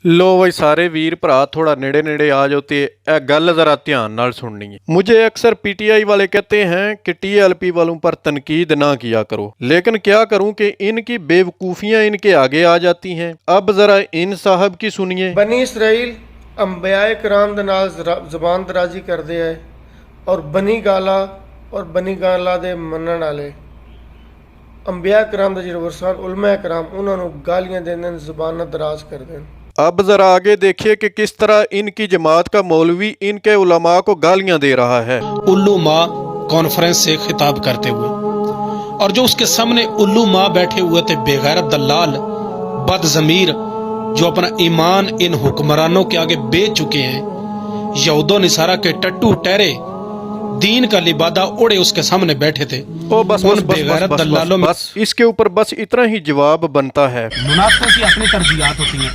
ਲੋ ਬਈ ਸਾਰੇ ਵੀਰ ਭਰਾ ਥੋੜਾ नेड़े नेड़े आ जाओ ते ए गल जरा ध्यान नाल सुननी है। मुझे अक्सर पीटीआई वाले कहते हैं कि टीएलपी वालों पर तनकीद ना किया करो, लेकिन क्या करूं कि इनकी बेवकूफ़ियां इनके आगे आ जाती हैं। अब जरा इन साहब की सुनिए। बनी इसराइल अंबियाए कराम दे नाल ज़बान दराजी करदे है और बनी गाला दे मनण वाले अंबिया कराम दा जिहड़ा वरसान उलमा कराम उन्हां नूं गालियां देंदे ने, ज़बानां दराज करदे ने। अब जरा आगे देखिए कि किस तरह इनकी जमात का मौलवी इनके उलमा को गालियां दे रहा है। उल्लू माँ कॉन्फ्रेंस से खिताब करते हुए, और जो उसके सामने उल्लू माँ बैठे हुए थे, बेगैरत दलाल बदजमीर जो अपना ईमान इन हुक्मरानों के आगे बेच चुके हैं, यहूदो निसारा के टट्टू टहरे दीन का लिबादा ओढ़े उसके सामने बैठे थे। ओ बस उन बस बस बेगैरत बस, दलालों में बस इसके ऊपर बस इतना ही जवाब बनता है। मुनाफिकों की अपनी तरजीहात होती हैं।